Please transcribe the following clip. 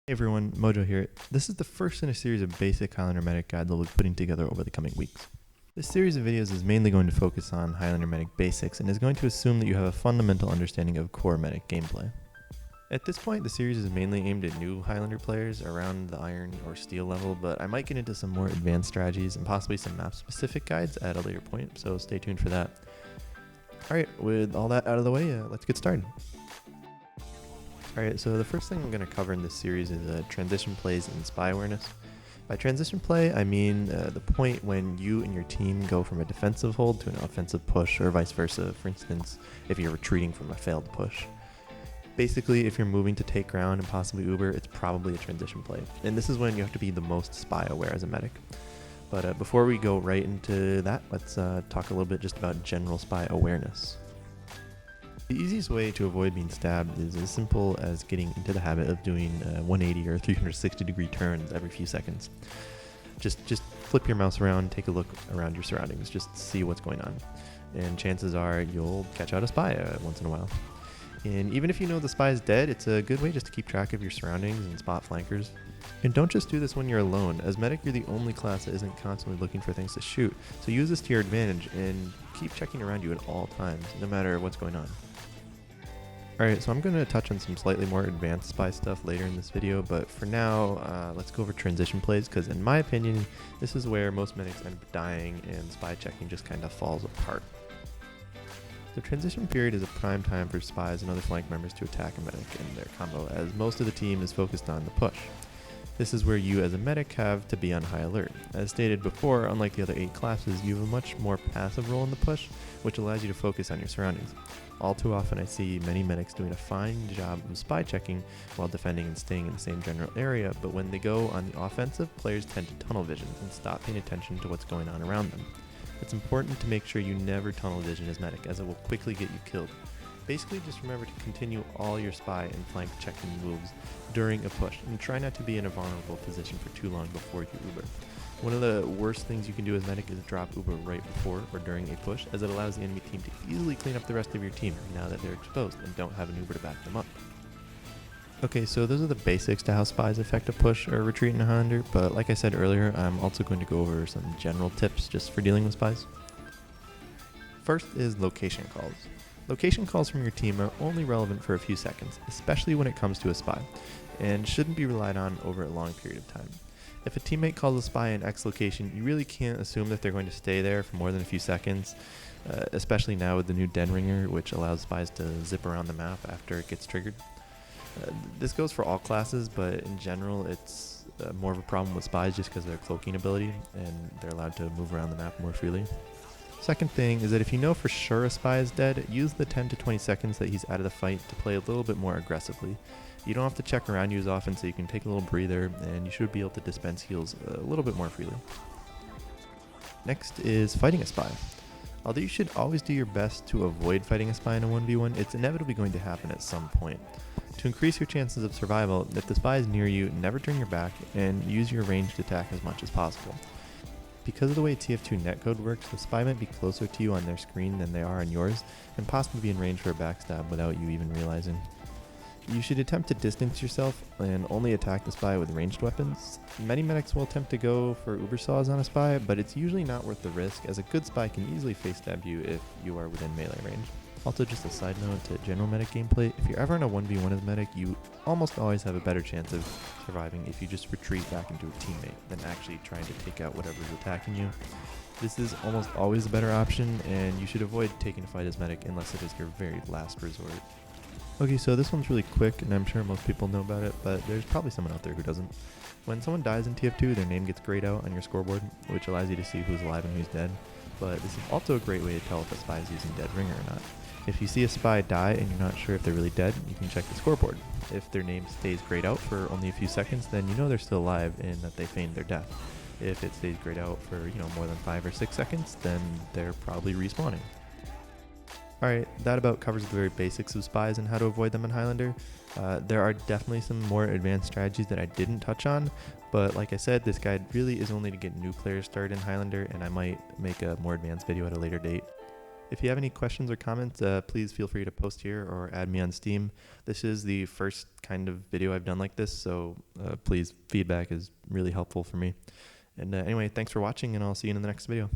Hey everyone, Mojo here. This is the first in a series of basic Highlander medic guides I'll be putting together over the coming weeks. This series of videos is mainly going to focus on Highlander medic basics and is going to assume that you have a fundamental understanding of core medic gameplay. At this point, the series is mainly aimed at new Highlander players around the Iron or Steel level, but I might get into some more advanced strategies and possibly some map-specific guides at a later point, so stay tuned for that. Alright, with all that out of the way, let's get started. Alright, so the first thing I'm going to cover in this series is transition plays and spy awareness. By transition play, I mean the point when you and your team go from a defensive hold to an offensive push, or vice versa, for instance, if you're retreating from a failed push. Basically, if you're moving to take ground and possibly Uber, it's probably a transition play, and this is when you have to be the most spy aware as a medic. But before we go right into that, let's talk a little bit just about general spy awareness. The easiest way to avoid being stabbed is as simple as getting into the habit of doing 180 or 360 degree turns every few seconds. Just flip your mouse around, take a look around your surroundings, just see what's going on. And chances are you'll catch out a spy once in a while. And even if you know the spy is dead, it's a good way just to keep track of your surroundings and spot flankers. And don't just do this when you're alone. As medic, you're the only class that isn't constantly looking for things to shoot. So use this to your advantage and keep checking around you at all times, no matter what's going on. Alright, so I'm going to touch on some slightly more advanced spy stuff later in this video, but for now, let's go over transition plays, because in my opinion, this is where most medics end up dying and spy checking just kind of falls apart. The transition period is a prime time for spies and other flank members to attack a medic in their combo, as most of the team is focused on the push. This is where you as a medic have to be on high alert. As stated before, unlike the other 8 classes, you have a much more passive role in the push, which allows you to focus on your surroundings. All too often I see many medics doing a fine job of spy checking while defending and staying in the same general area, but when they go on the offensive, players tend to tunnel vision and stop paying attention to what's going on around them. It's important to make sure you never tunnel vision as medic, as it will quickly get you killed. Basically, just remember to continue all your spy and flank checking moves during a push, and try not to be in a vulnerable position for too long before you Uber. One of the worst things you can do as medic is drop Uber right before or during a push, as it allows the enemy team to easily clean up the rest of your team now that they're exposed and don't have an Uber to back them up. Okay, so those are the basics to how spies affect a push or retreat in a Highlander, but like I said earlier, I'm also going to go over some general tips just for dealing with spies. First is location calls. Location calls from your team are only relevant for a few seconds, especially when it comes to a spy, and shouldn't be relied on over a long period of time. If a teammate calls a spy in X location, you really can't assume that they're going to stay there for more than a few seconds, especially now with the new Den Ringer, which allows spies to zip around the map after it gets triggered. This goes for all classes, but in general it's more of a problem with spies just because of their cloaking ability, and they're allowed to move around the map more freely. Second thing is that if you know for sure a spy is dead, use the 10 to 20 seconds that he's out of the fight to play a little bit more aggressively. You don't have to check around you as often, so you can take a little breather, and you should be able to dispense heals a little bit more freely. Next is fighting a spy. Although you should always do your best to avoid fighting a spy in a 1v1, it's inevitably going to happen at some point. To increase your chances of survival, if the spy is near you, never turn your back, and use your ranged attack as much as possible. Because of the way TF2 netcode works, the spy might be closer to you on their screen than they are on yours, and possibly be in range for a backstab without you even realizing. You should attempt to distance yourself and only attack the spy with ranged weapons. Many medics will attempt to go for uber saws on a spy, but it's usually not worth the risk, as a good spy can easily face stab you if you are within melee range. Also, just a side note to general medic gameplay, if you're ever in a 1v1 as medic, you almost always have a better chance of surviving if you just retreat back into a teammate than actually trying to take out whatever is attacking you. This is almost always a better option, and you should avoid taking a fight as medic unless it is your very last resort. Okay, so this one's really quick, and I'm sure most people know about it, but there's probably someone out there who doesn't. When someone dies in TF2, their name gets grayed out on your scoreboard, which allows you to see who's alive and who's dead. But this is also a great way to tell if a spy is using dead ringer or not. If you see a spy die and you're not sure if they're really dead, you can check the scoreboard. If their name stays grayed out for only a few seconds, then you know they're still alive and that they feigned their death. If it stays grayed out for, more than 5 or 6 seconds, then they're probably respawning. Alright, that about covers the very basics of spies and how to avoid them in Highlander. There are definitely some more advanced strategies that I didn't touch on, but like I said, this guide really is only to get new players started in Highlander, and I might make a more advanced video at a later date. If you have any questions or comments, please feel free to post here or add me on Steam. This is the first kind of video I've done like this, so please, feedback is really helpful for me. And anyway, thanks for watching, and I'll see you in the next video.